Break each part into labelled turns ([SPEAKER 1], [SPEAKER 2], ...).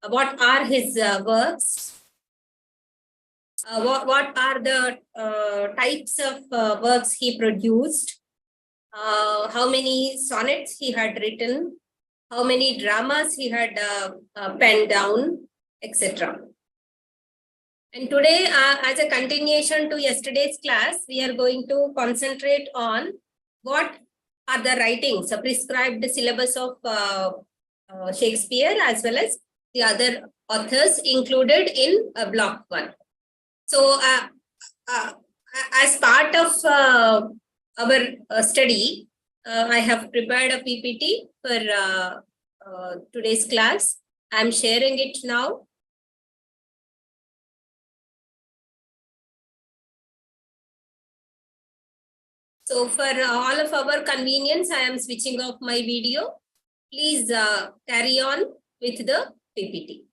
[SPEAKER 1] what are his works, what are the types of works he produced, how many sonnets he had written, how many dramas he had penned down, etc. And today, as a continuation to yesterday's class, we are going to concentrate on what are the writings, a prescribed syllabus of Shakespeare as well as the other authors included in block 1. So, as part of our study, I have prepared a PPT for today's class. I am sharing it now. So for all of our convenience, I am switching off my video. Please carry on with the PPT.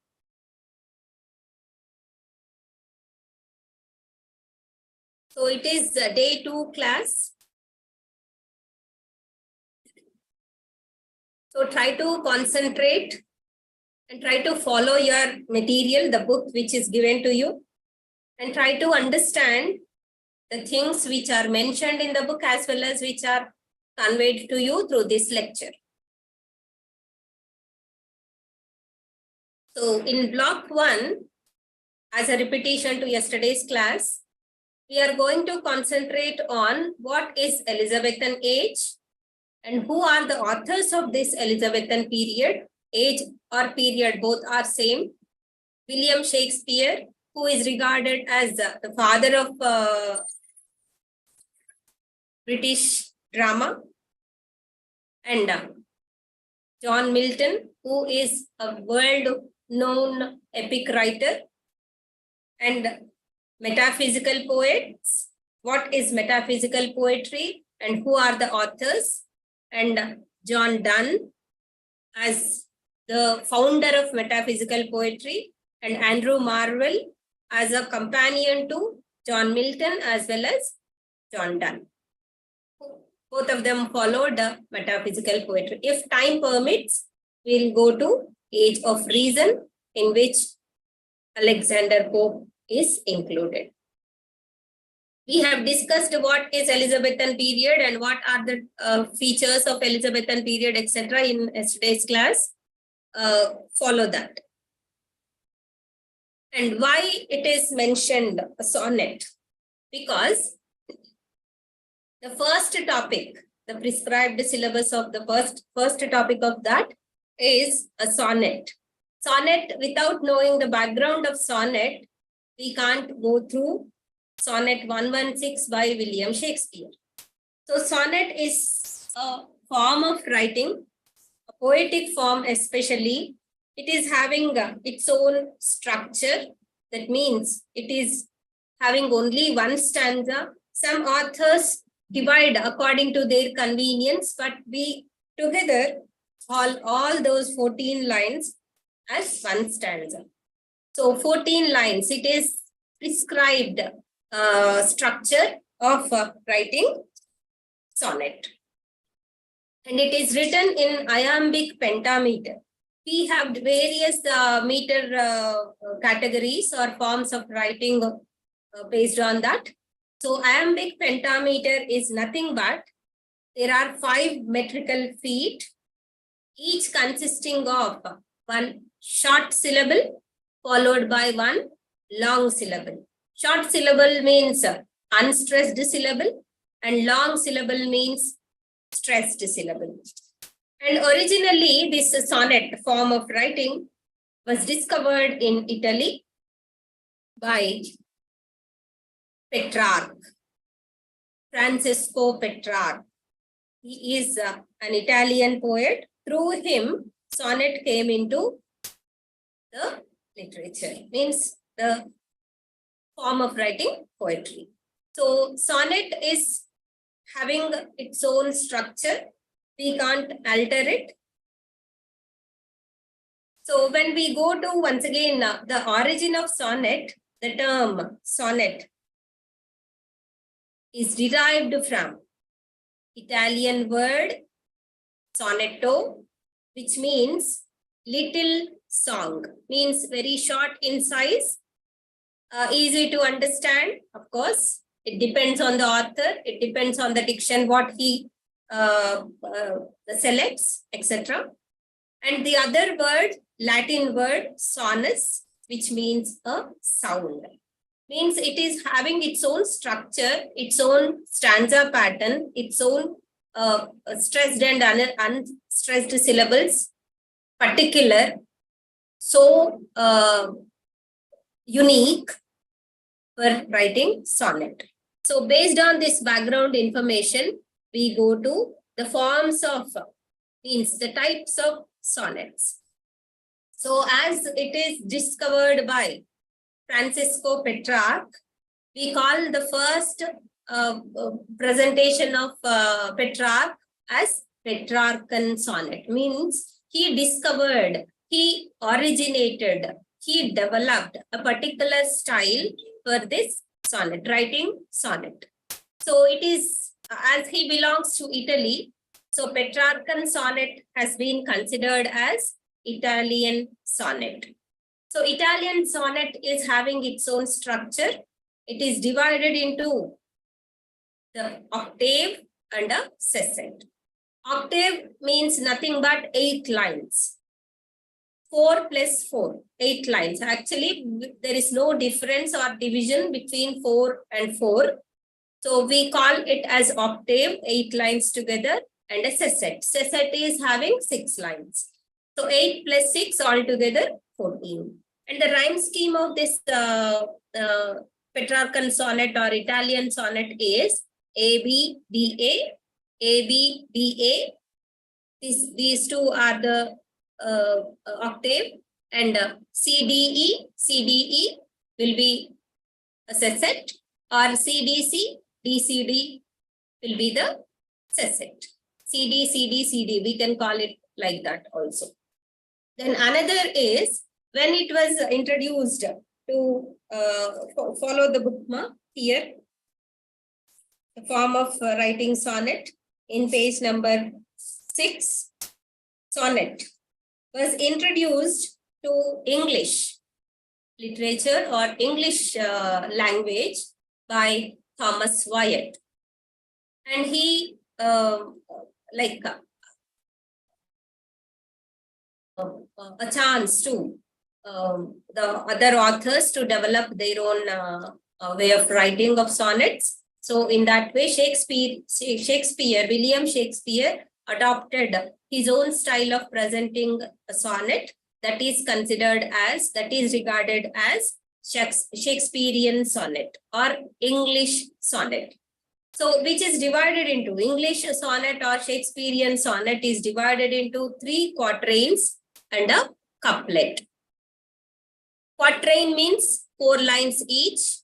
[SPEAKER 1] So it is day 2 class. So try to concentrate and try to follow your material, the book which is given to you, and try to understand the things which are mentioned in the book as well as which are conveyed to you through this lecture. So in block 1, as a repetition to yesterday's class, we are going to concentrate on what is Elizabethan age and who are the authors of this Elizabethan period. Age or period, both are same. William Shakespeare, who is regarded as the father of British drama, and John Milton, who is a world-known epic writer, and metaphysical poets. What is metaphysical poetry and who are the authors? And John Donne as the founder of metaphysical poetry, and Andrew Marvell as a companion to John Milton as well as John Donne. Both of them followed metaphysical poetry. If time permits, we'll go to Age of Reason, in which Alexander Pope is included. We have discussed what is Elizabethan period and what are the features of Elizabethan period, etc. in yesterday's class. Follow that. And why it is mentioned a sonnet? Because the first topic, the prescribed syllabus of the first topic of that is a sonnet. Sonnet, without knowing the background of sonnet, we can't go through Sonnet 116 by William Shakespeare. So sonnet is a form of writing, a poetic form especially. It is having its own structure. That means it is having only one stanza. Some authors divide according to their convenience, but we together all those 14 lines as one stanza. So 14 lines, it is prescribed structure of writing sonnet. And it is written in iambic pentameter. We have various meter categories or forms of writing based on that. So iambic pentameter is nothing but there are 5 metrical feet, each consisting of one short syllable followed by one long syllable. Short syllable means unstressed syllable and long syllable means stressed syllable. And originally this sonnet form of writing was discovered in Italy by Petrarch, Francesco Petrarch. He is an Italian poet. Through him, sonnet came into the literature, means the form of writing poetry. So sonnet is having its own structure. We can't alter it. So when we go to once again the origin of sonnet, the term sonnet is derived from Italian word sonetto, which means little song means very short in size, easy to understand. Of course, it depends on the author, it depends on the diction, what he selects, etc. And the other word, Latin word, sonus, which means a sound. Means it is having its own structure, its own stanza pattern, its own stressed and unstressed syllables, particular, so unique for writing sonnet. So based on this background information, we go to the forms of, means the types of sonnets. So as it is discovered by Francisco Petrarch, we call the first presentation of Petrarch as Petrarchan sonnet. Means he discovered, he originated, he developed a particular style for this sonnet, writing sonnet. So it is, as he belongs to Italy, so Petrarchan sonnet has been considered as Italian sonnet. So Italian sonnet is having its own structure. It is divided into the octave and a sestet. Octave means nothing but 8 lines. 4 plus 4, 8 lines. Actually, there is no difference or division between 4 and 4. So we call it as octave, 8 lines together, and a sestet. Sestet is having 6 lines. So 8 plus 6 altogether 14. And the rhyme scheme of this Petrarchan sonnet or Italian sonnet is A, B, D, A, B, D, A. These two are the octave, and C, D, E will be a sestet, or C, D, C, will be the sestet. C, D, we can call it like that also. Then another is, when it was introduced to follow the bookmark here, the form of writing sonnet in page number 6, sonnet was introduced to English literature or English language by Thomas Wyatt. And he a chance to the other authors to develop their own way of writing of sonnets. So in that way, William Shakespeare adopted his own style of presenting a sonnet that is regarded as Shakespearean sonnet or English sonnet. So which is divided into English sonnet or Shakespearean sonnet is divided into 3 quatrains and a couplet. Quatrain means 4 lines each.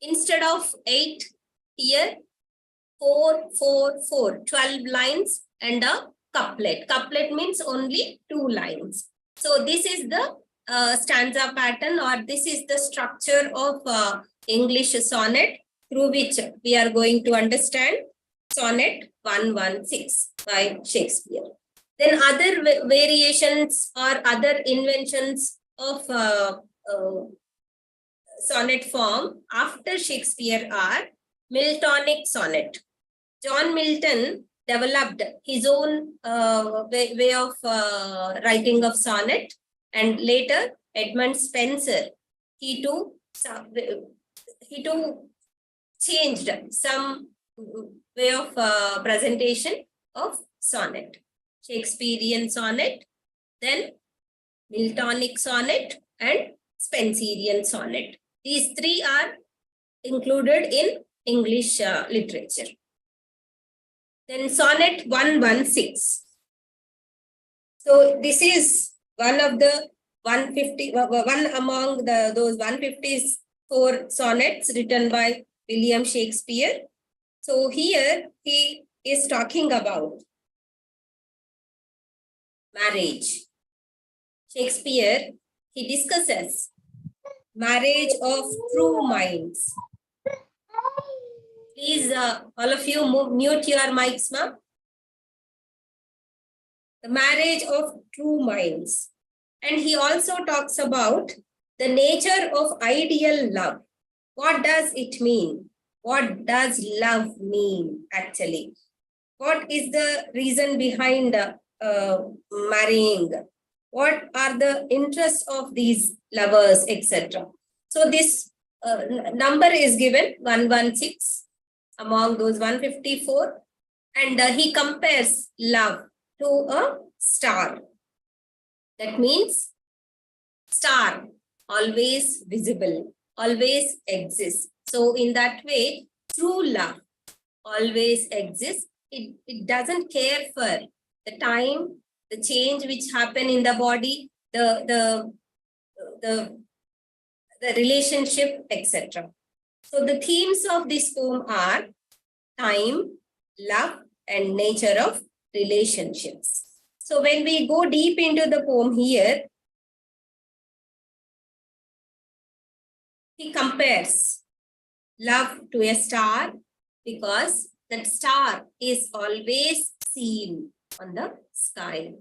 [SPEAKER 1] Instead of 8 here, 4, 4, 4, 12 lines and a couplet. Couplet means only 2 lines. So this is the stanza pattern, or this is the structure of English sonnet through which we are going to understand sonnet 116 by Shakespeare. Then other variations or other inventions of sonnet form after Shakespeare are Miltonic sonnet. John Milton developed his own way of writing of sonnet, and later Edmund Spenser, he too changed some way of presentation of sonnet. Shakespearean sonnet, then Miltonic sonnet, and Spenserian sonnet. These 3 are included in English literature. Then sonnet 116. So this is one of the 150, one among those 154 sonnets written by William Shakespeare. So here he is talking about marriage. Shakespeare, he discusses marriage of true minds. Please, all of you mute your mics, ma'am. the marriage of true minds. And he also talks about the nature of ideal love. What does it mean? What does love mean actually? What is the reason behind marrying? What are the interests of these lovers, etc.? So this number is given 116 among those 154, and he compares love to a star. That means star, always visible, always exists. So in that way, true love always exists. It doesn't care for the time, the change which happen in the body, the relationship, etc. So the themes of this poem are time, love, and nature of relationships. So when we go deep into the poem here, he compares love to a star because that star is always seen on the sky.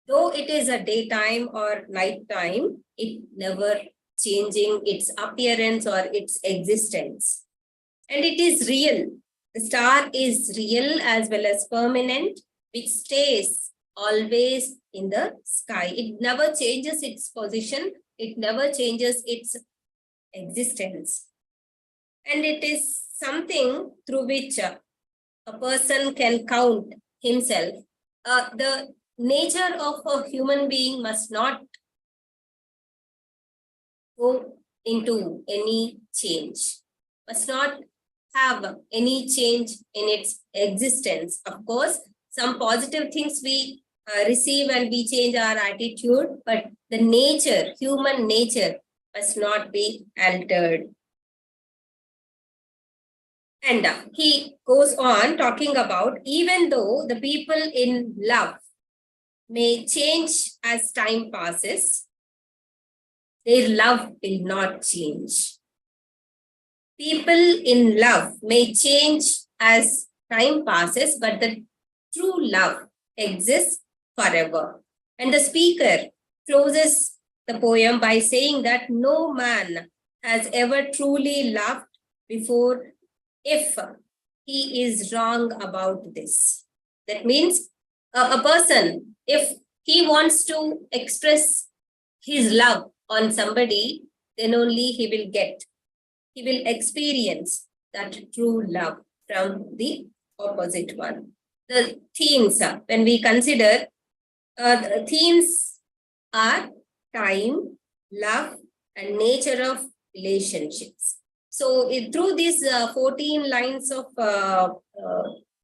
[SPEAKER 1] Though it is a daytime or nighttime, it never changing its appearance or its existence. And it is real. The star is real as well as permanent, which stays always in the sky. It never changes its position. It never changes its existence. And it is something through which a person can count himself. The nature of a human being must not go into any change, must not have any change in its existence. Of course, some positive things we receive and we change our attitude, but the nature, human nature, must not be altered. And he goes on talking about, even though the people in love may change as time passes, their love will not change. People in love may change as time passes, but the true love exists forever. And the speaker closes the poem by saying that no man has ever truly loved before if he is wrong about this. That means a person, if he wants to express his love on somebody, then only he will experience that true love from the opposite one. The themes, when we consider, the themes are time, love, and nature of relationships. So through these 14 lines of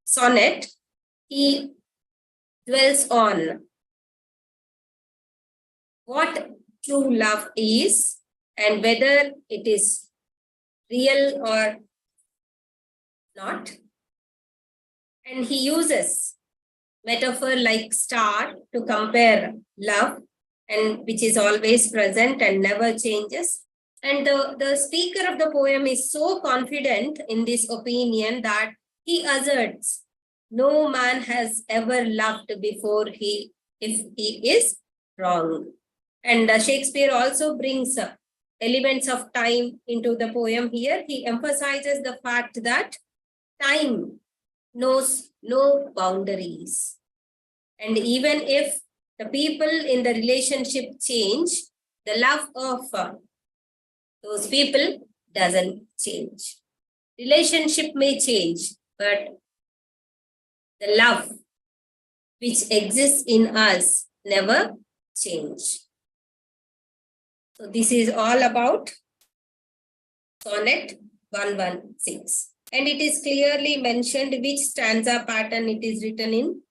[SPEAKER 1] sonnet, he dwells on what true love is and whether it is real or not. And he uses metaphor like star to compare love, and which is always present and never changes. And the speaker of the poem is so confident in this opinion that he asserts no man has ever loved before if he is wrong. And Shakespeare also brings elements of time into the poem here. He emphasizes the fact that time knows no boundaries. And even if the people in the relationship change, the love of those people doesn't change. Relationship may change, but the love which exists in us never change. So this is all about sonnet 116. And it is clearly mentioned which stanza pattern it is written in.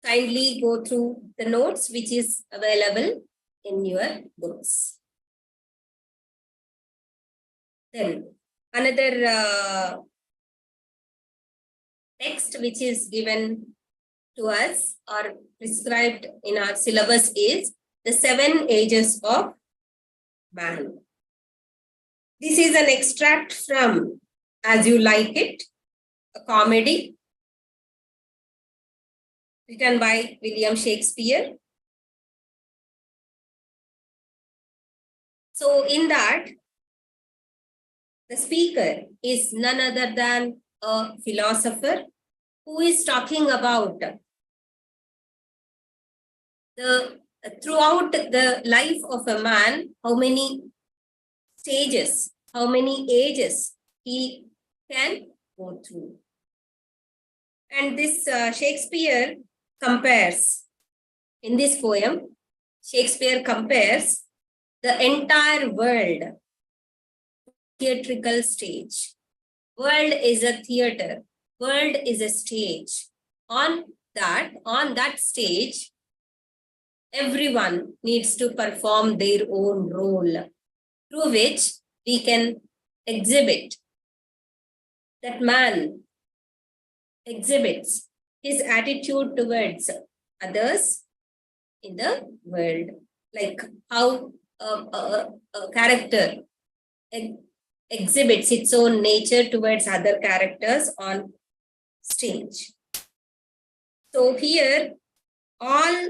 [SPEAKER 1] Kindly go through the notes which is available in your books. Then another text which is given to us or prescribed in our syllabus is the 7 Ages of Man. This is an extract from As You Like It, a comedy. written by William Shakespeare. So in that, the speaker is none other than a philosopher who is talking about the throughout the life of a man, how many stages, how many ages he can go through. And this Shakespeare compares, in this poem, Shakespeare compares the entire world theatrical stage. World is a theater. World is a stage. On that stage, everyone needs to perform their own role, through which we can exhibit. That man exhibits his attitude towards others in the world, like how a character exhibits its own nature towards other characters on stage. So here, all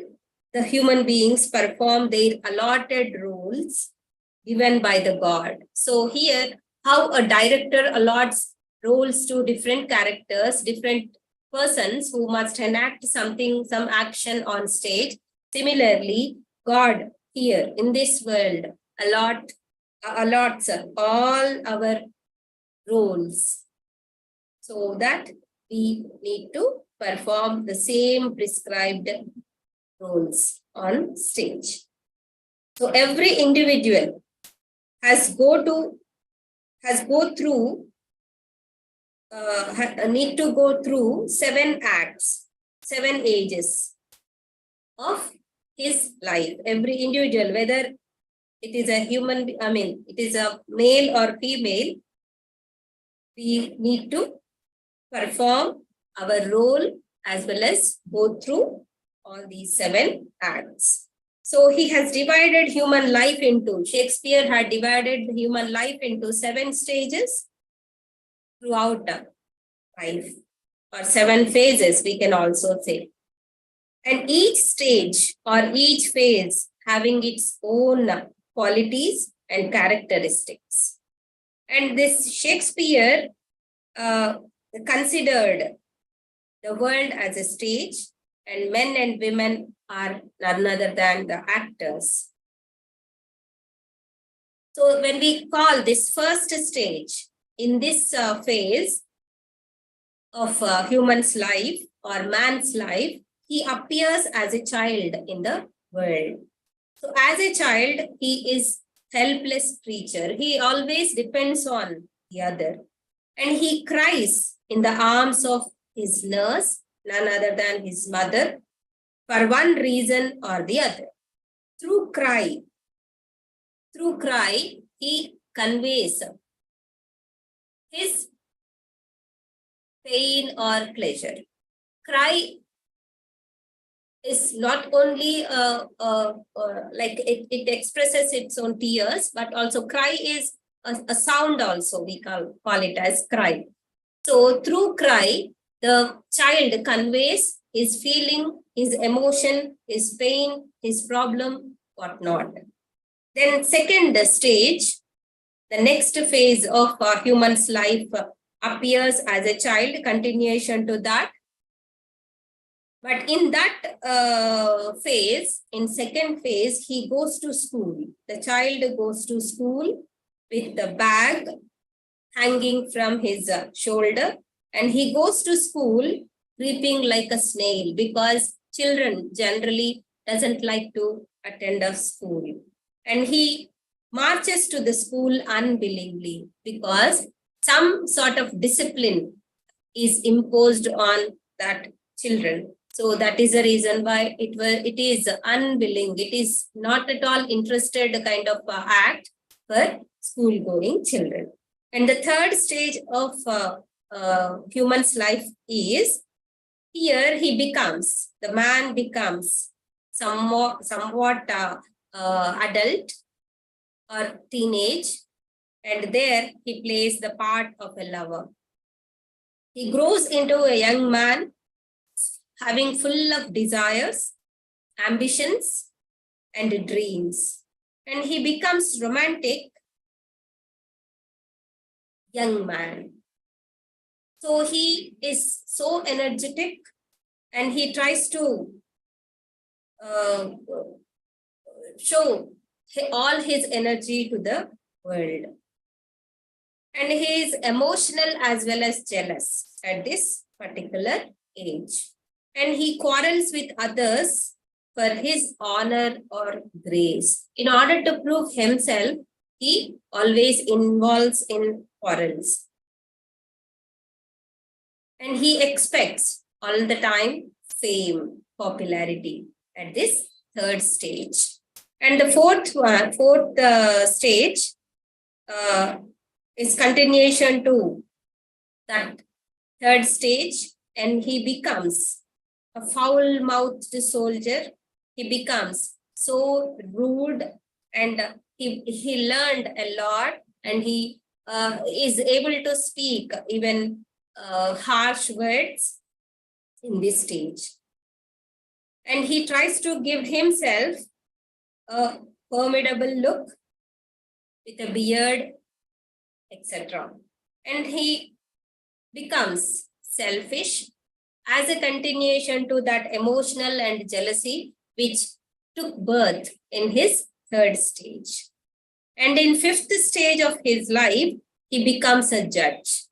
[SPEAKER 1] the human beings perform their allotted roles given by the God. So here, how a director allots roles to different characters, different persons who must enact something, some action on stage. Similarly, God here in this world allots all our roles so that we need to perform the same prescribed roles on stage. So every individual need to go through 7 acts, 7 ages of his life. Every individual, whether it is a human, it is a male or female, we need to perform our role as well as go through all these 7 acts. So he has divided human life into, Shakespeare had divided the human life into 7 stages throughout life, or 7 phases, we can also say. And each stage or each phase having its own qualities and characteristics. And this Shakespeare considered the world as a stage, and men and women are none other than the actors. So when we call this first stage, in this phase of human's life or man's life, he appears as a child in the world. So as a child, he is helpless creature. He always depends on the other. And he cries in the arms of his nurse, none other than his mother, for one reason or the other. Through cry, he conveys his pain or pleasure. Cry is not only like it expresses its own tears, but also cry is a sound also, we call it as cry. So through cry, the child conveys his feeling, his emotion, his pain, his problem, whatnot. Then second stage, the next phase of human's life appears as a child, continuation to that. But in that phase, in second phase, he goes to school. The child goes to school with the bag hanging from his shoulder, and he goes to school creeping like a snail, because children generally doesn't like to attend a school. And he marches to the school unwillingly because some sort of discipline is imposed on that children. So that is the reason why it is unwilling. It is not at all interested kind of act for school-going children. And the third stage of human's life is, here the man becomes somewhat adult or teenage, and there he plays the part of a lover. He grows into a young man, having full of desires, ambitions, and dreams. And he becomes romantic young man. So he is so energetic and he tries to show all his energy to the world. And he is emotional as well as jealous at this particular age. And he quarrels with others for his honor or grace. In order to prove himself, he always involves in quarrels. And he expects all the time fame, popularity at this third stage. And the fourth stage is continuation to that third stage, and he becomes a foul-mouthed soldier. He becomes so rude, and he learned a lot, and he is able to speak even harsh words in this stage. And he tries to give himself a formidable look with a beard, etc. And he becomes selfish as a continuation to that emotional and jealousy which took birth in his third stage. And in fifth stage of his life, he becomes a judge.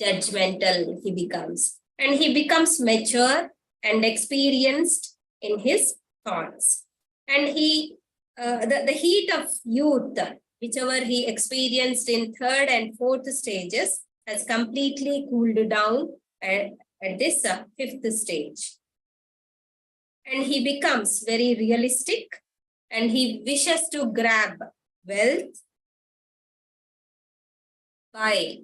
[SPEAKER 1] Judgmental he becomes. And he becomes mature and experienced in his thoughts. And he, the heat of youth, whichever he experienced in third and fourth stages, has completely cooled down at this fifth stage. And he becomes very realistic, and he wishes to grab wealth by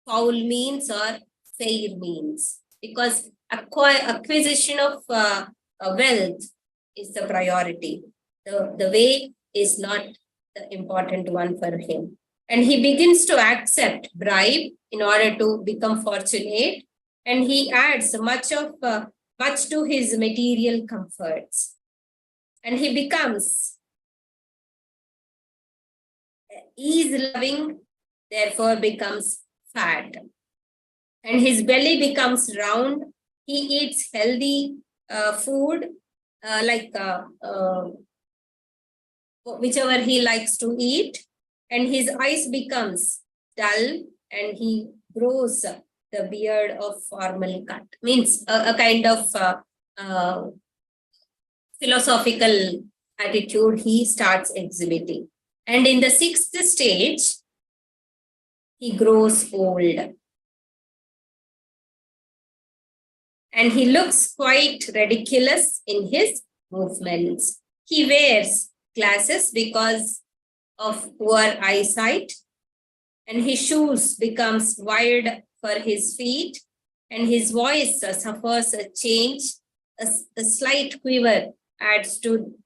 [SPEAKER 1] foul means or fair means, because acquisition of wealth is the priority. The way is not the important one for him. And he begins to accept bribe in order to become fortunate, and he adds much to his material comforts. And he becomes ease-loving, therefore becomes fat. And his belly becomes round. He eats healthy food, whichever he likes to eat. And his eyes becomes dull, and he grows the beard of formal cut. Means a kind of philosophical attitude he starts exhibiting. And in the sixth stage, he grows old. And he looks quite ridiculous in his movements. He wears glasses because of poor eyesight, and his shoes becomes wide for his feet, and his voice suffers a change. A slight quiver adds to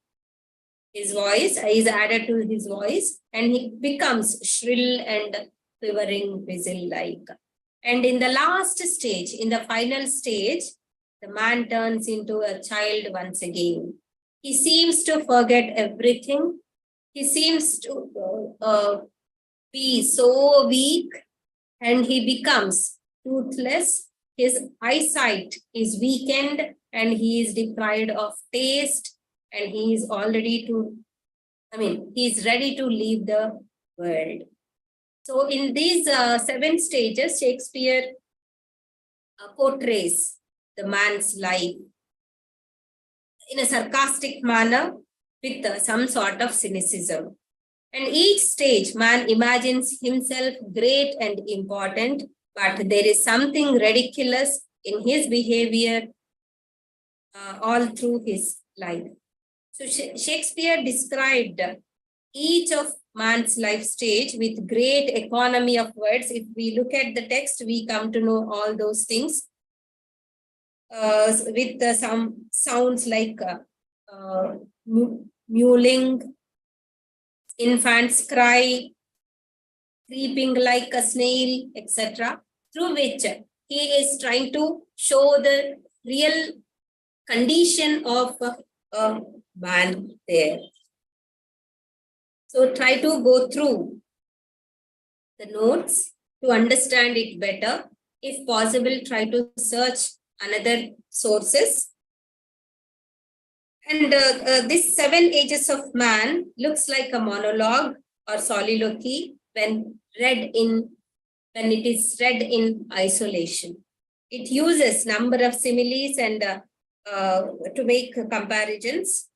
[SPEAKER 1] his voice, is added to his voice, and he becomes shrill and quivering whistle-like. And in the last stage, in the final stage, the man turns into a child once again. He seems to forget everything. He seems to be so weak, and he becomes toothless. His eyesight is weakened, and he is deprived of taste, and he is he is ready to leave the world. So in these 7 stages, Shakespeare portrays the man's life in a sarcastic manner with some sort of cynicism. And each stage, man imagines himself great and important, but there is something ridiculous in his behavior all through his life. So Shakespeare described each of man's life stage with great economy of words. If we look at the text, we come to know all those things with some sounds like mewling, infant's cry, creeping like a snail, etc., through which he is trying to show the real condition of a man there. So try to go through the notes to understand it better. If possible, try to search another sources. And this 7 Ages of Man looks like a monologue or soliloquy when it is read in isolation. It uses number of similes and to make comparisons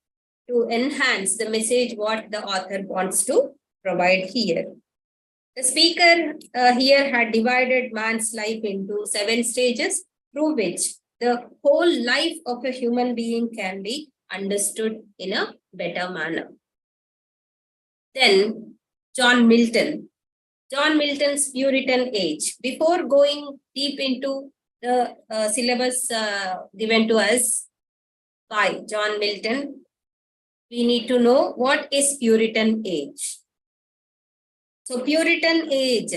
[SPEAKER 1] to enhance the message what the author wants to provide here. The speaker here had divided man's life into 7 stages through which the whole life of a human being can be understood in a better manner. Then John Milton. John Milton's Puritan age. Before going deep into the syllabus given to us by John Milton, we need to know what is Puritan age. So Puritan age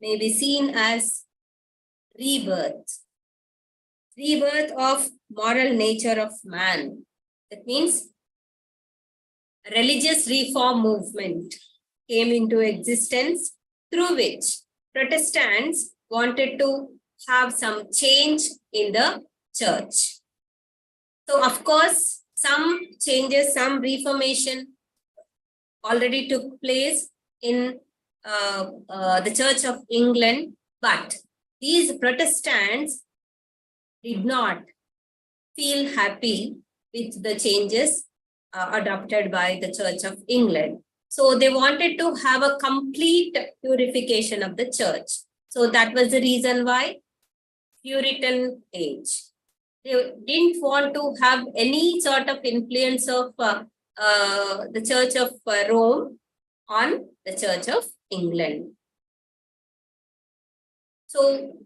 [SPEAKER 1] may be seen as rebirth of moral nature of man. That means a religious reform movement came into existence through which Protestants wanted to have some change in the church. So of course, some changes, some reformation already took place in the Church of England, but these Protestants did not feel happy with the changes adopted by the Church of England. So they wanted to have a complete purification of the church. So that was the reason why Puritan age. They didn't want to have any sort of influence of the Church of Rome on the Church of England. So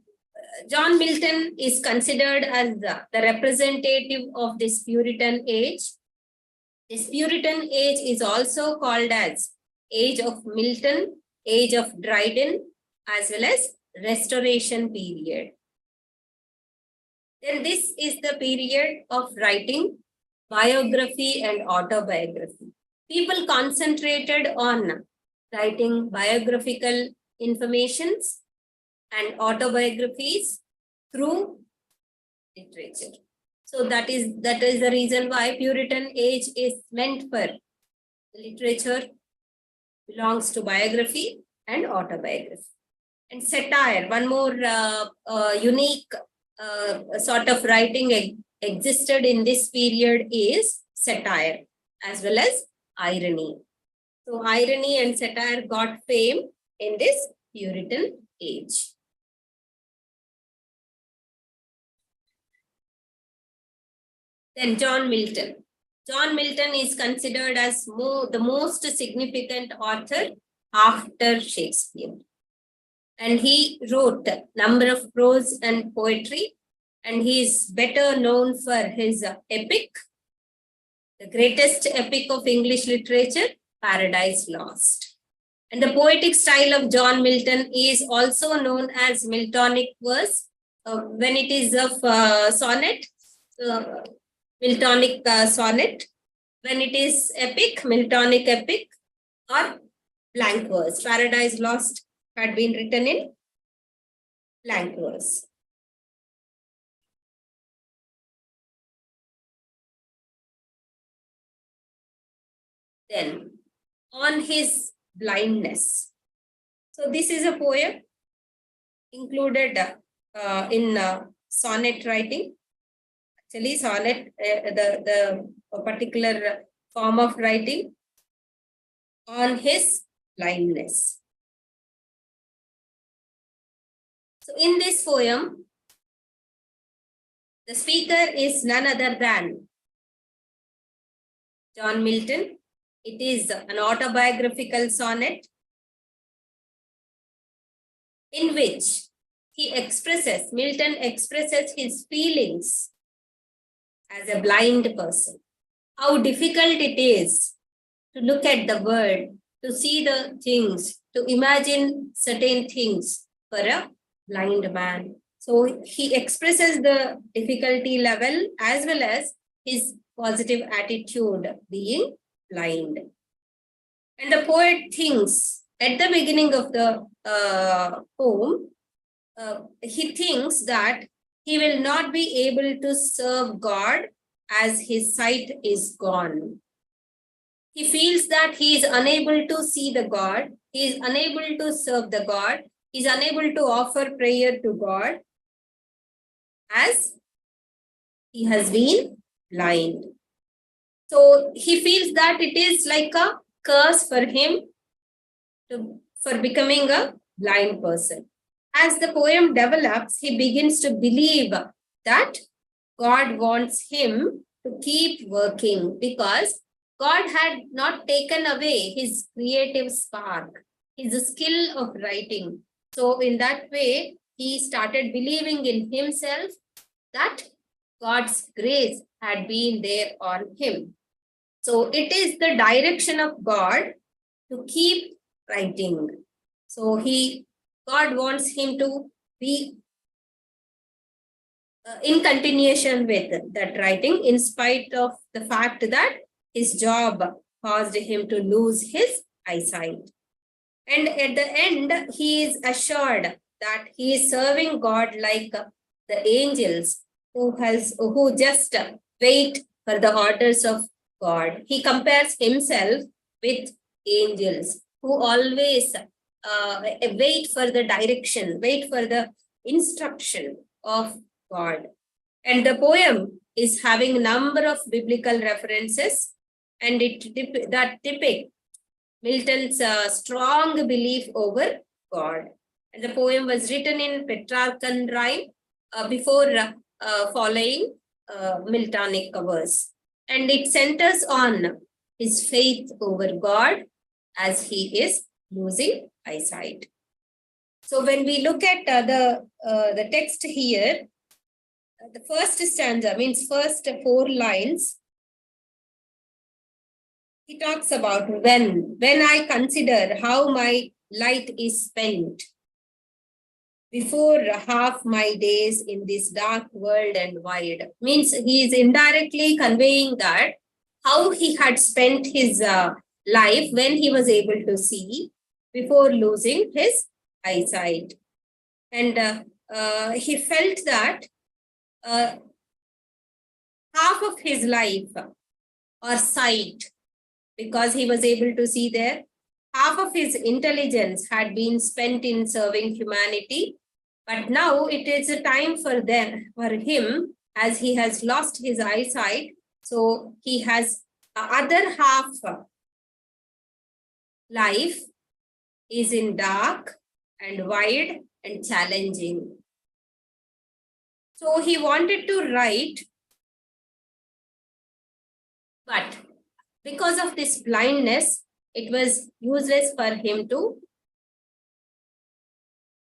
[SPEAKER 1] John Milton is considered as the representative of this Puritan age. This Puritan age is also called as Age of Milton, Age of Dryden, as well as Restoration period. Then this is the period of writing biography and autobiography. People concentrated on writing biographical informations and autobiographies through literature. So that is the reason why Puritan age is meant for literature, belongs to biography and autobiography. And satire, one more unique sort of writing existed in this period is satire as well as irony. So irony and satire got fame in this Puritan age. Then John Milton. John Milton is considered as the most significant author after Shakespeare. And he wrote a number of prose and poetry, and he is better known for his epic, the greatest epic of English literature, Paradise Lost. And the poetic style of John Milton is also known as Miltonic verse. When it is of sonnet, Miltonic sonnet. When it is epic, Miltonic epic, or blank verse. Paradise Lost had been written in blank verse. Then, on his blindness. So this is a poem included in sonnet writing. Actually, sonnet, the particular form of writing on his blindness. So in this poem, the speaker is none other than John Milton. It is an autobiographical sonnet in which Milton expresses his feelings as a blind person. How difficult it is to look at the world, to see the things, to imagine certain things for a blind man. So he expresses the difficulty level as well as his positive attitude, being blind. And the poet thinks at the beginning of the poem, he thinks that he will not be able to serve God as his sight is gone. He feels that he is unable to see the God, he is unable to serve the God, he is unable to offer prayer to God as he has been blind. So he feels that it is like a curse for him for becoming a blind person. As the poem develops, he begins to believe that God wants him to keep working because God had not taken away his creative spark, his skill of writing. So in that way, he started believing in himself that God's grace had been there on him. So it is the direction of God to keep writing. So God wants him to be in continuation with that writing, in spite of the fact that his job caused him to lose his eyesight. And at the end, he is assured that he is serving God like the angels who just wait for the orders of God. He compares himself with angels who always wait for the direction, wait for the instruction of God. And the poem is having a number of biblical references, and that depict Milton's strong belief over God. And the poem was written in Petrarchan rhyme before following Miltonic verse. And it centers on his faith over God as he is losing eyesight. So when we look at the text here, the first stanza means first 4 lines. He talks about when I consider how my light is spent before half my days in this dark world and wide. Means he is indirectly conveying that how he had spent his life when he was able to see before losing his eyesight. And he felt that half of his life or sight, because he was able to see there, half of his intelligence had been spent in serving humanity. But now it is a time for him, as he has lost his eyesight. So he has other half life is in dark and wide and challenging. So he wanted to write, but because of this blindness, it was useless for him to,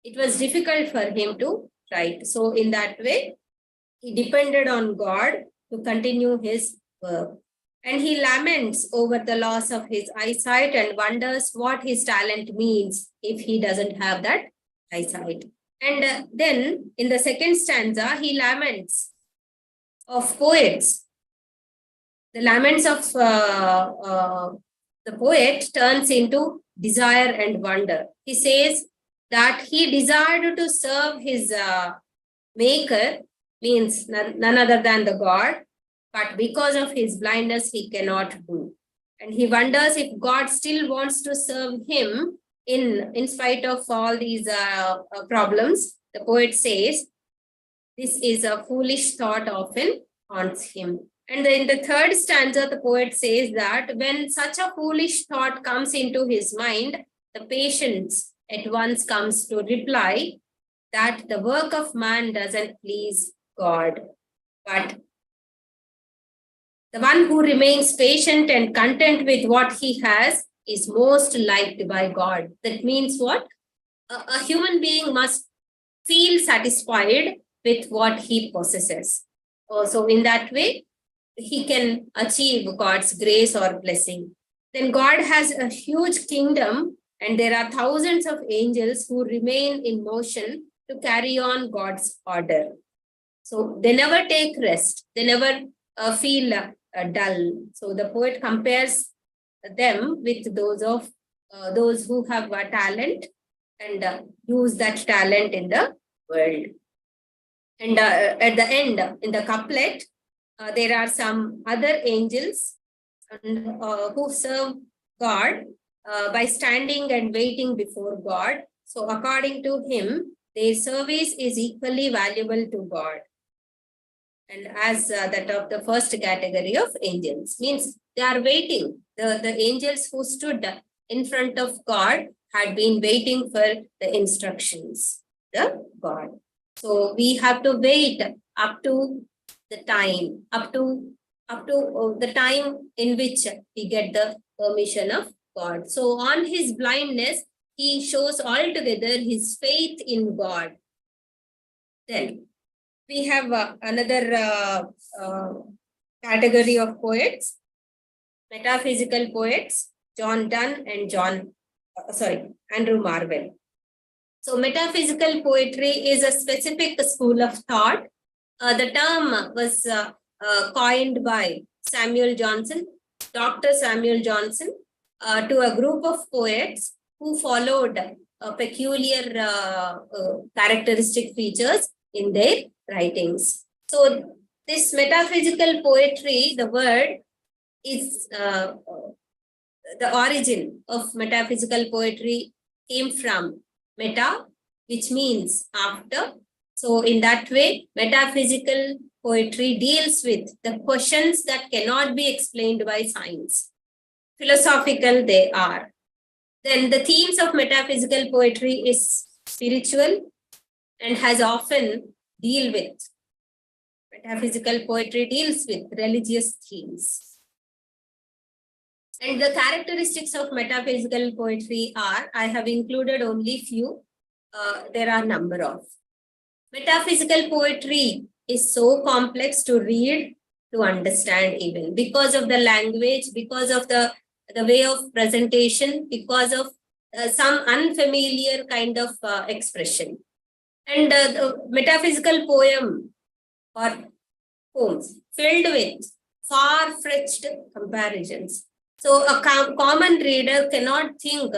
[SPEAKER 1] it was difficult for him to write. So in that way, he depended on God to continue his work. And he laments over the loss of his eyesight and wonders what his talent means if he doesn't have that eyesight. And then in the second stanza, he laments of poets. The laments of the poet turns into desire and wonder. He says that he desired to serve his maker, means none other than the God, but because of his blindness, he cannot do. And he wonders if God still wants to serve him in spite of all these problems. The poet says, this is a foolish thought often haunts him. And in the third stanza, the poet says that when such a foolish thought comes into his mind, the patience at once comes to reply that the work of man doesn't please God, but the one who remains patient and content with what he has is most liked by God. That means what? A human being must feel satisfied with what he possesses. So in that way, he can achieve God's grace or blessing. Then God has a huge kingdom, and there are thousands of angels who remain in motion to carry on God's order. So they never take rest. They never feel dull. So the poet compares them with those who have a talent and use that talent in the world. And at the end, in the couplet, there are some other angels who serve God by standing and waiting before God. So according to him, their service is equally valuable to God. And as that of the first category of angels, means they are waiting. The angels who stood in front of God had been waiting for the instructions, the God. So we have to wait up to the time, up to the time in which we get the permission of God. So on his blindness, he shows altogether his faith in God. Then we have another category of poets, metaphysical poets, John Donne and Andrew Marvell. So metaphysical poetry is a specific school of thought. The term was coined by Dr. Samuel Johnson, to a group of poets who followed peculiar characteristic features in their writings. So this metaphysical poetry, the word is the origin of metaphysical poetry came from meta, which means after. So in that way, metaphysical poetry deals with the questions that cannot be explained by science. Philosophical they are. Then the themes of metaphysical poetry is spiritual and has often metaphysical poetry deals with religious themes. And the characteristics of metaphysical poetry are, I have included only few, there are number of. Metaphysical poetry is so complex to read, to understand even, because of the language, because of the way of presentation, because of some unfamiliar kind of expression. And the metaphysical poem or poems filled with far-fetched comparisons. So a common reader cannot feel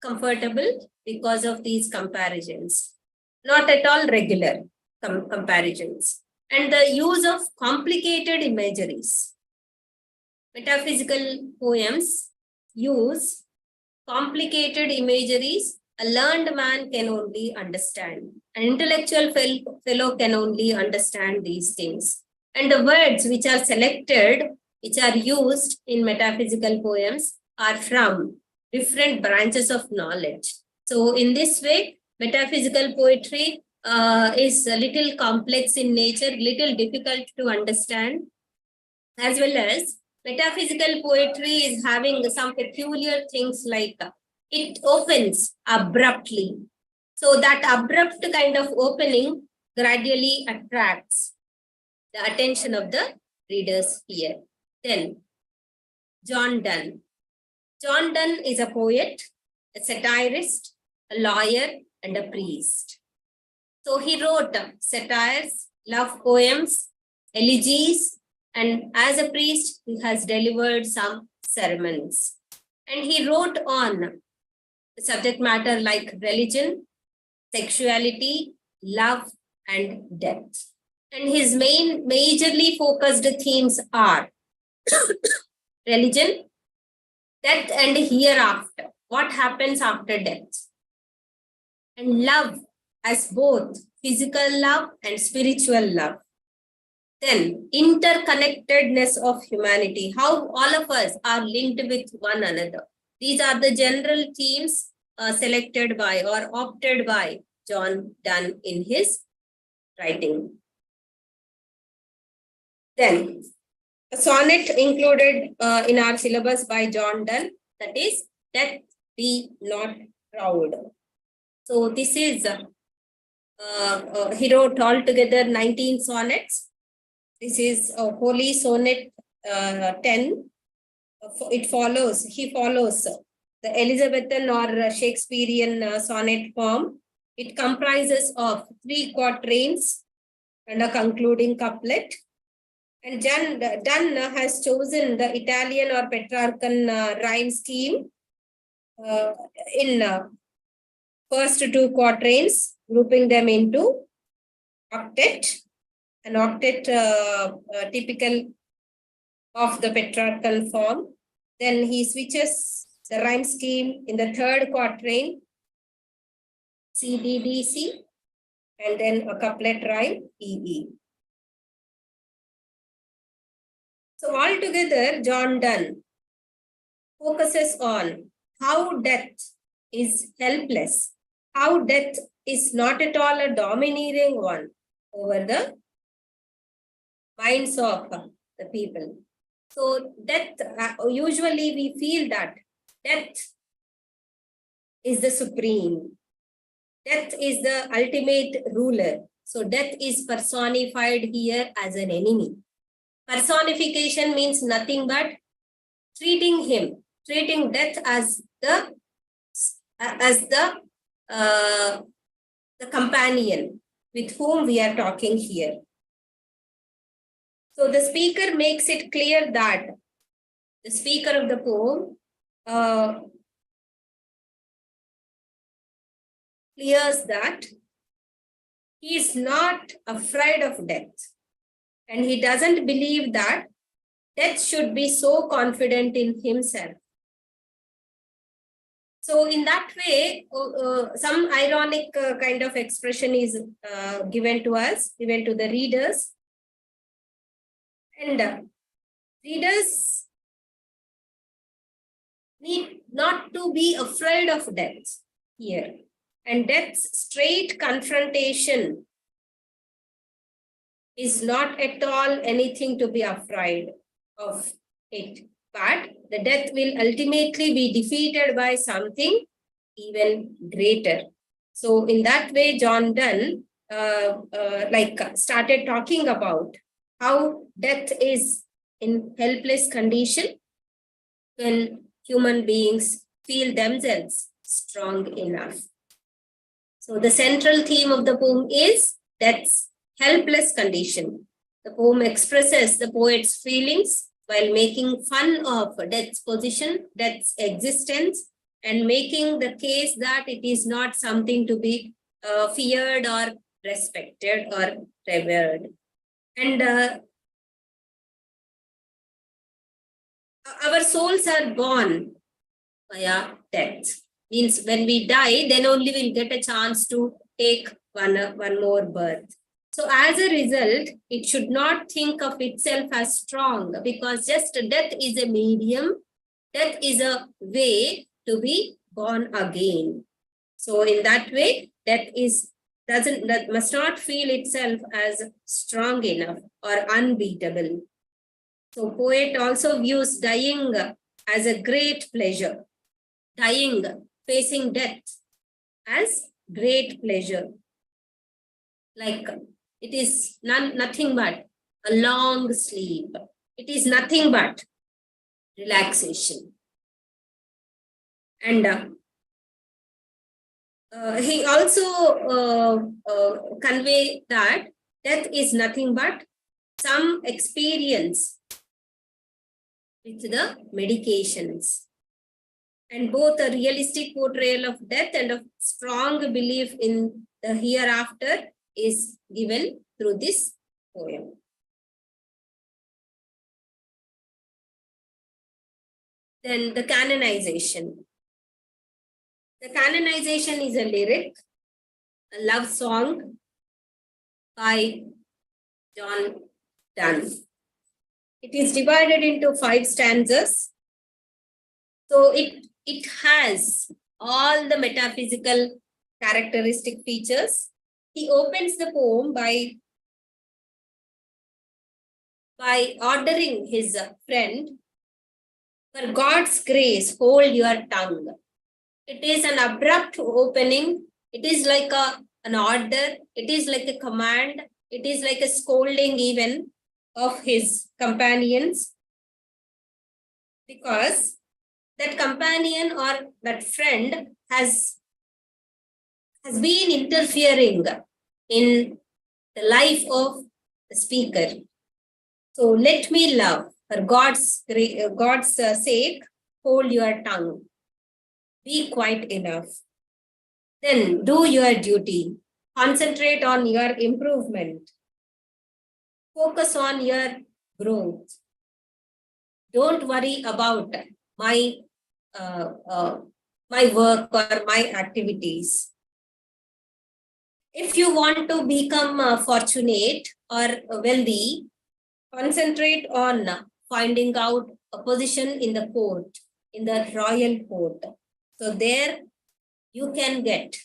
[SPEAKER 1] comfortable because of these comparisons. Not at all regular comparisons. And the use of complicated imageries. Metaphysical poems use complicated imageries a learned man can only understand. An intellectual fellow can only understand these things. And the words which are selected, which are used in metaphysical poems, are from different branches of knowledge. So in this way, metaphysical poetry is a little complex in nature, little difficult to understand, as well as metaphysical poetry is having some peculiar things like it opens abruptly. So that abrupt kind of opening gradually attracts the attention of the readers here. Then, John Donne. John Donne is a poet, a satirist, a lawyer, and a priest. So he wrote satires, love poems, elegies, and as a priest, he has delivered some sermons. And he wrote on the subject matter like religion, sexuality, love, and death. And his majorly focused themes are religion, death, and hereafter. What happens after death? And love as both physical love and spiritual love. Then interconnectedness of humanity, how all of us are linked with one another. These are the general themes selected by or opted by John Donne in his writing. Then a sonnet included in our syllabus by John Donne, that is, Death Be Not Proud. So this is, he wrote altogether 19 sonnets. This is a holy sonnet 10. He follows the Elizabethan or Shakespearean sonnet form. It comprises of 3 quatrains and a concluding couplet. And Donne has chosen the Italian or Petrarchan rhyme scheme in first 2 quatrains, grouping them into octet. An octet typical of the Petrarchan form. Then he switches the rhyme scheme in the 3rd quatrain, C, D, D, C, and then a couplet rhyme, E, E. So altogether, John Donne focuses on how death is helpless, how death is not at all a domineering one over the minds of the people. So death, usually we feel that death is the supreme. Death is the ultimate ruler. So death is personified here as an enemy. Personification means nothing but treating death as the companion with whom we are talking here. So the speaker makes it clear that the speaker of the poem clears that he is not afraid of death, and he doesn't believe that death should be so confident in himself. So in that way, some ironic kind of expression is given to us, given to the readers. And readers need not to be afraid of death here. And death's straight confrontation is not at all anything to be afraid of it. But the death will ultimately be defeated by something even greater. So in that way, John Donne started talking about how death is in helpless condition when human beings feel themselves strong enough. So the central theme of the poem is death's helpless condition. The poem expresses the poet's feelings while making fun of death's position, death's existence, and making the case that it is not something to be feared or respected or revered. And our souls are born via death. Means when we die, then only we'll get a chance to take one more birth. So as a result, it should not think of itself as strong, because just death is a medium. Death is a way to be born again. So in that way, death must not feel itself as strong enough or unbeatable. So poet also views dying as a great pleasure. Dying, facing death as great pleasure. Like it is nothing but a long sleep. It is nothing but relaxation. And he also convey that death is nothing but some experience with the medications. And both a realistic portrayal of death and a strong belief in the hereafter is given through this poem. Then the canonization. The canonization is a lyric, a love song by John Donne. It is divided into 5 stanzas. So it has all the metaphysical characteristic features. He opens the poem by ordering his friend, for God's grace, hold your tongue. It is an abrupt opening. It is like an order. It is like a command. It is like a scolding even of his companions. Because that companion or that friend has been interfering in the life of the speaker. So let me love, for God's sake, hold your tongue. Be quite enough. Then do your duty. Concentrate on your improvement. Focus on your growth. Don't worry about my my work or my activities. If you want to become fortunate or wealthy, concentrate on finding out a position in the court, in the royal court. So there you can get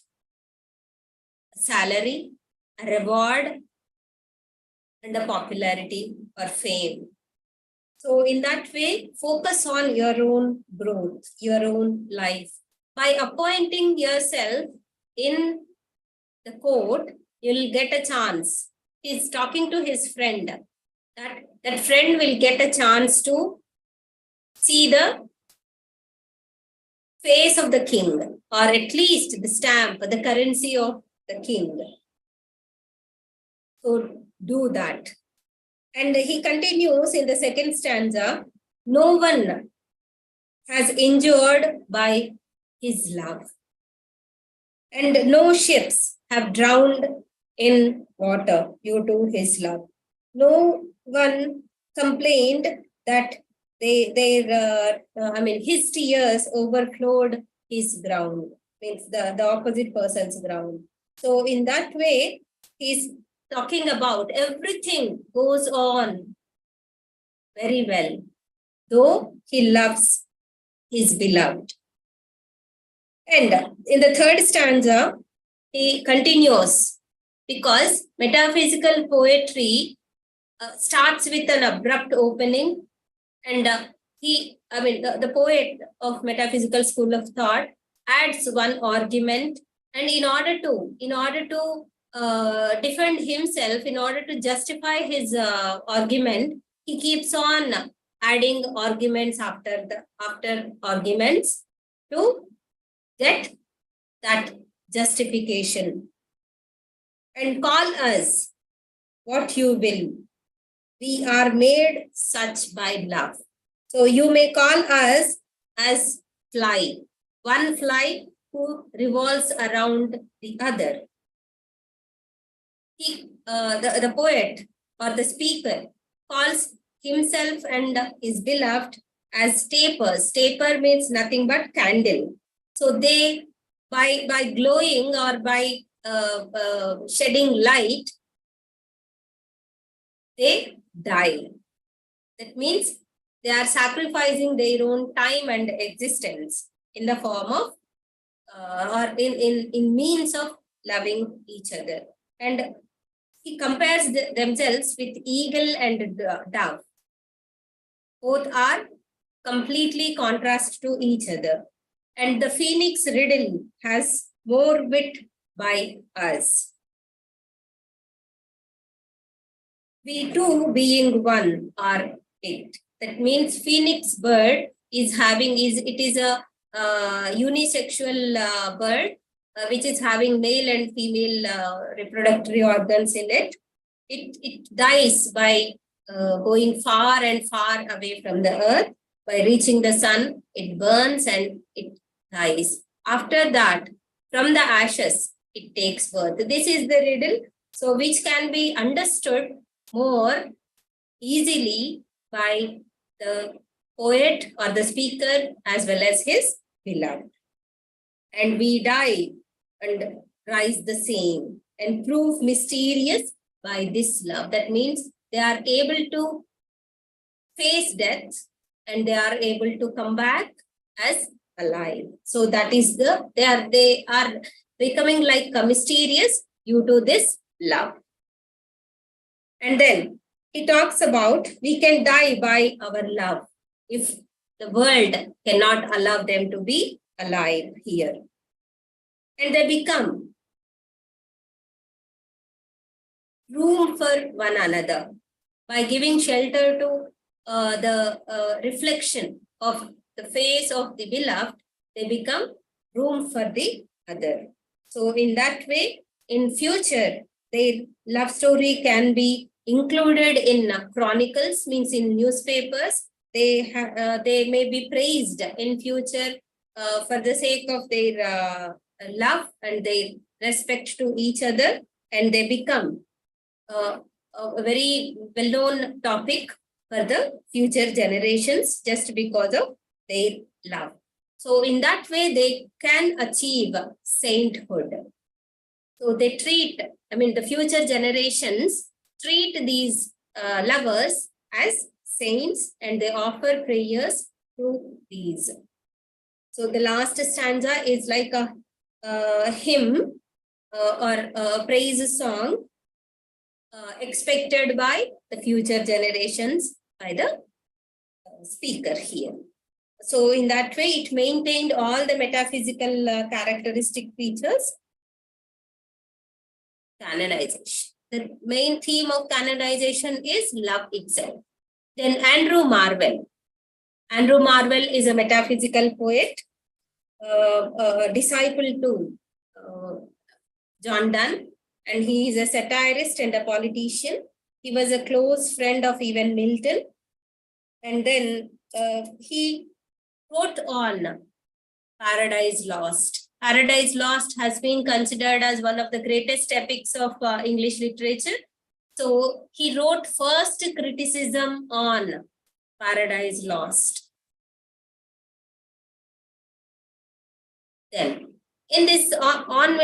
[SPEAKER 1] a salary, a reward, and a popularity or fame. So in that way, focus on your own growth, your own life. By appointing yourself in the court, you'll get a chance. He's talking to his friend. That friend will get a chance to see the face of the king, or at least the stamp, the currency of the king. So do that. And he continues in the second stanza, no one has injured by his love, and no ships have drowned in water due to his love. No one complained that his tears overflowed his ground, means the opposite person's ground. So in that way, he's talking about everything goes on very well, though he loves his beloved. And in the third stanza, he continues, because metaphysical poetry starts with an abrupt opening, and the poet of metaphysical school of thought adds one argument, and in order to defend himself, in order to justify his argument, he keeps on adding arguments after arguments to get that justification. And call us what you will. We are made such by love. So you may call us as fly, one fly who revolves around the other. The poet or the speaker calls himself and his beloved as tapers. Taper means nothing but candle. So they, by glowing or by shedding light, they die. That means they are sacrificing their own time and existence in the form of or in means of loving each other. And he compares themselves with eagle and dove. Both are completely contrast to each other. And the phoenix riddle has more wit by us. We two being one are it. That means phoenix bird is a unisexual bird, which is having male and female reproductory organs in it. It dies by going far and far away from the earth. By reaching the sun, it burns and it dies. After that, from the ashes, it takes birth. This is the riddle, so which can be understood more easily by the poet or the speaker as well as his beloved. And we die and rise the same and prove mysterious by this love. That means they are able to face death and they are able to come back as alive. So that is they are becoming like mysterious due to this love. And then he talks about we can die by our love if the world cannot allow them to be alive here. And they become room for one another by giving shelter to the reflection of the face of the beloved, they become room for the other. So in that way, in future, their love story can be included in chronicles, means in newspapers. They may be praised in future for the sake of their love and their respect to each other, and they become a very well-known topic for the future generations just because of their love. So in that way, they can achieve sainthood. So they treat, the future generations treat these lovers as saints, and they offer prayers to these. So the last stanza is like a hymn or a praise song expected by the future generations by the speaker here. So in that way, it maintained all the metaphysical characteristic features. Canonization. The main theme of canonization is love itself. Then Andrew Marvell. Andrew Marvell is a metaphysical poet, a disciple to John Donne, and he is a satirist and a politician. He was a close friend of even Milton. And then he wrote on Paradise Lost. Paradise Lost has been considered as one of the greatest epics of English literature. So he wrote first criticism on Paradise Lost. Then in this on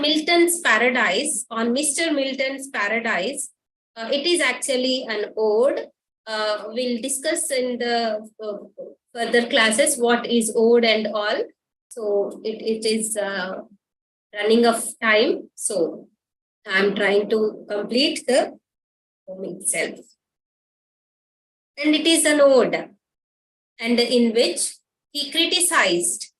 [SPEAKER 1] Milton's Paradise, on Mr. Milton's Paradise, it is actually an ode. We'll discuss in the further classes what is ode and all. So it is running of time. So I'm trying to complete the poem itself. And it is an ode, and in which he criticized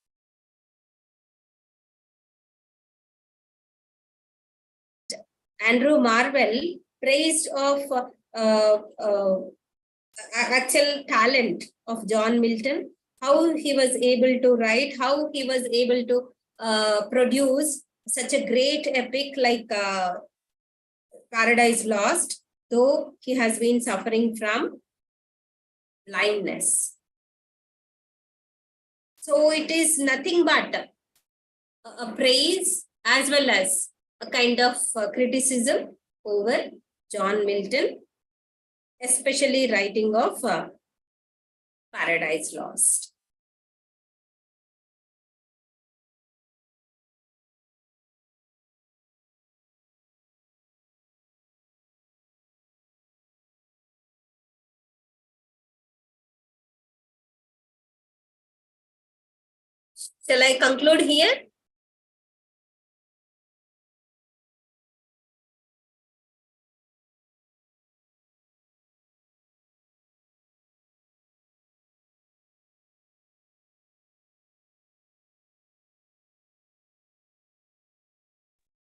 [SPEAKER 1] Andrew Marvell, praised of actual talent of John Milton, how he was able to write, how he was able to produce such a great epic like Paradise Lost, though he has been suffering from blindness. So it is nothing but a praise as well as a kind of criticism over John Milton, especially writing of Paradise Lost. Shall I conclude here?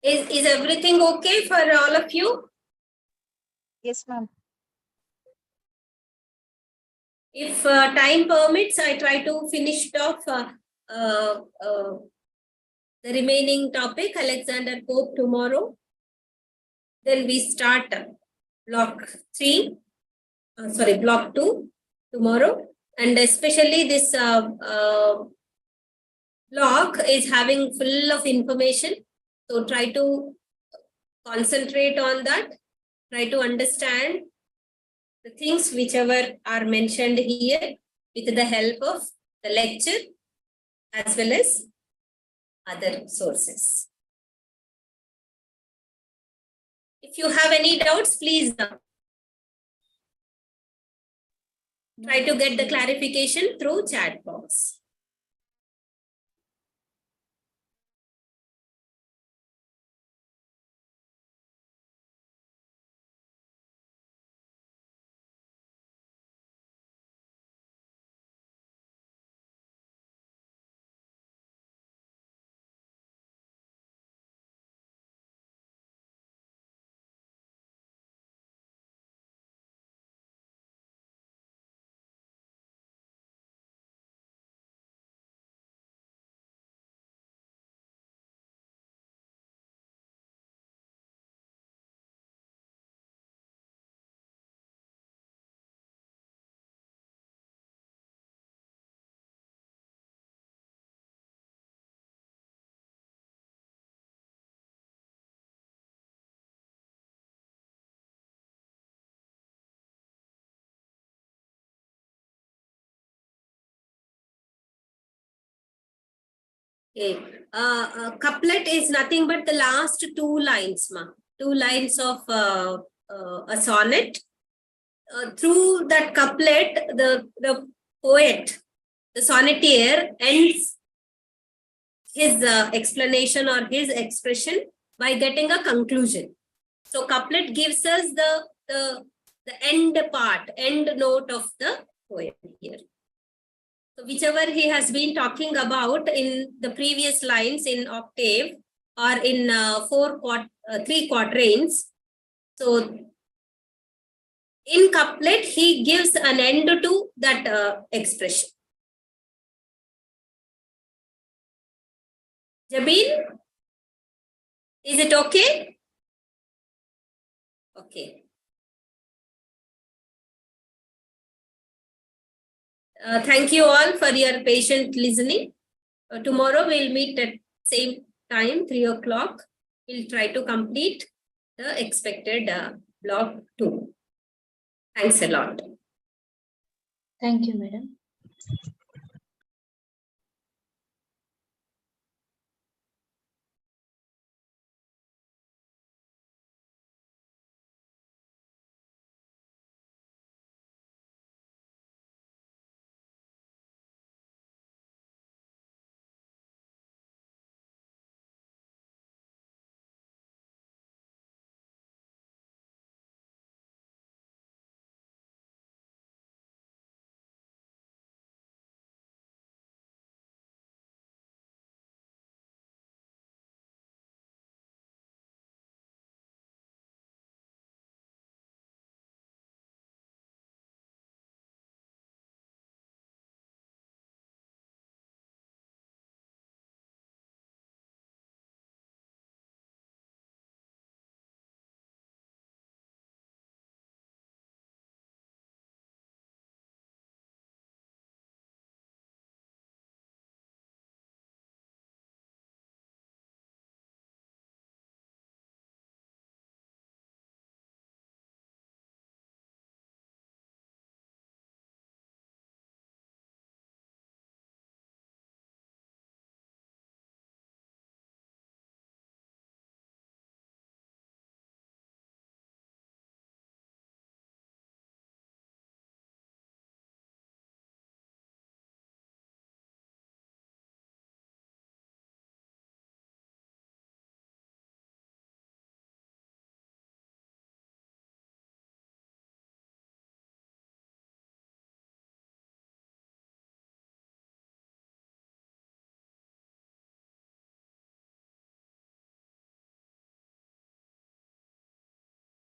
[SPEAKER 1] Is everything okay for all of you?
[SPEAKER 2] Yes, ma'am.
[SPEAKER 1] If time permits, I try to finish it off the remaining topic, Alexander Pope, tomorrow. Then we start block 2 tomorrow. And especially this block is having full of information. So try to concentrate on that. Try to understand the things whichever are mentioned here with the help of the lecture as well as other sources. If you have any doubts, please try to get the clarification through chat box. Okay. Couplet is nothing but the last two lines, ma. 2 lines of a sonnet. Through that couplet, the poet, the sonneteer, ends his explanation or his expression by getting a conclusion. So couplet gives us the end part, end note of the poem here. So whichever he has been talking about in the previous lines in octave or in 3 quatrains. So in couplet, he gives an end to that expression. Jabin, is it okay? Okay. Thank you all for your patient listening. Tomorrow we'll meet at same time, 3 o'clock. We'll try to complete the expected block 2. Thanks a lot.
[SPEAKER 2] Thank you, madam.